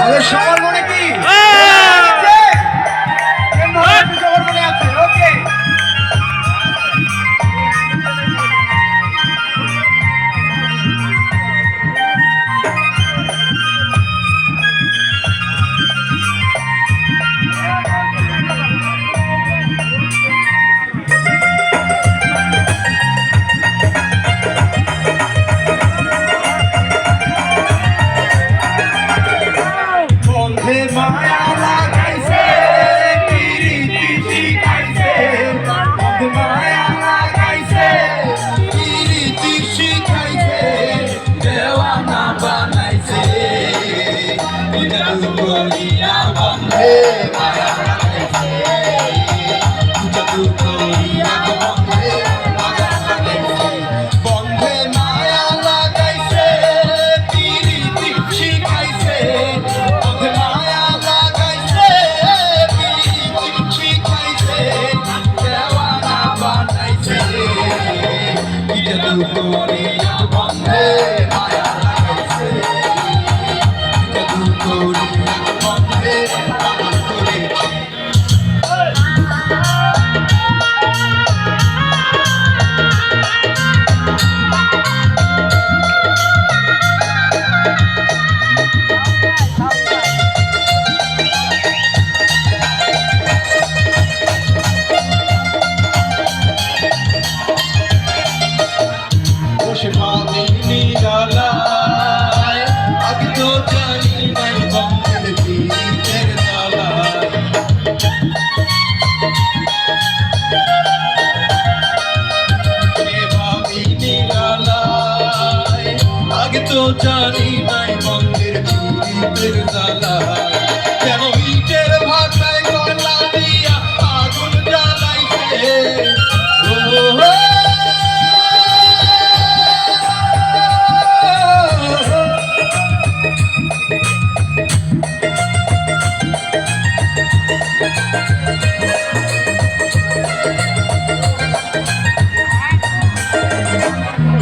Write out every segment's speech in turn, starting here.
আমাদের সবার মনে কি সবার মনে আছে? ওকে, বন্ধে মায়া লাগাইছে, প্রীতি শিখাইছে, বন্ধে মায়া লাগাইছে, প্রীতি শিখাইছে, দেওয়ানা বানাইছে, জাদু করিয়া বন্ধে মায়া লাগাইছে, জাদু করিয়া বন্ধে মায়া লাগাইছে, বন্ধে মায়া লাগাইছে, প্রীতি শিখাইছে, জাদু করিয়া বন্ধে মায়া লাগাইছে, জাদু করিয়া বন্ধে পাগল করেছে। বসে ভাবিনি ডালায়, আগে তো জানি নাই বন্ধের পীড়িতের জ্বালায়। ভাবিনি ডালায়, আগে তো জানি নাই বন্ধের পীড়িতের জ্বালায়। কেন ইটের ভাটায় গলা দিয়া আগুন জ্বালাইছে,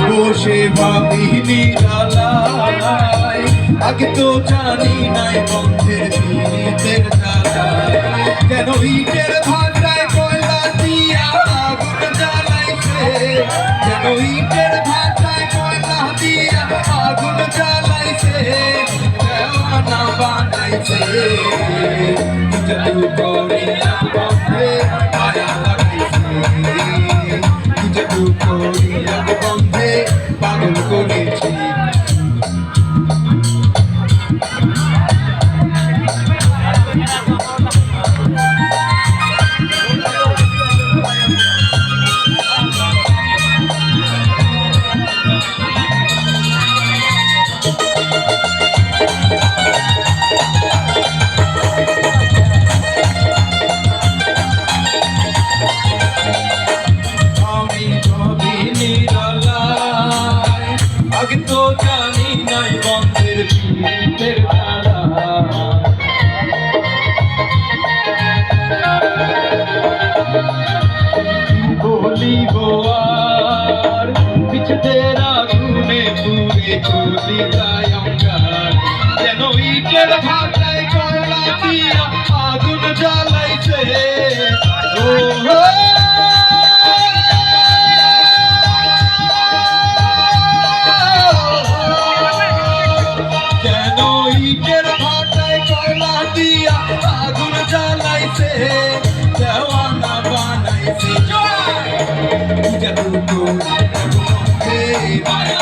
বসে ভাবিনি ডালায়, আগে তো জানি নাই বন্ধের পীড়িতের জ্বালায়। কেন ইটের ভাটায় কয়লা দিয়া আগুন জ্বালাইছে, কেন ইটের ভাটায় কয়লা দিয়া আগুন জ্বালাইছে, দেওয়ানা বানাইছে, জাদু করিয়া বন্ধে মায়া লাগাইছে, জাদু করিয়া বন্ধে পাগল করেছি। আগে তো জানি নাই বন্ধের পীড়িতের বলিব আর বিচ্ছেদের আগুনে পুড়ে চলি যায় অঙ্গার। যেন ইটের ভাটায় কয়লা দিয়া আগুন জ্বালাইছে, ও ইটের ভাটায় কয়লা দিয়া আগুন জ্বালাইছে, দেওয়ানা বানাইছে, জাদু করিয়া বন্ধে মায়া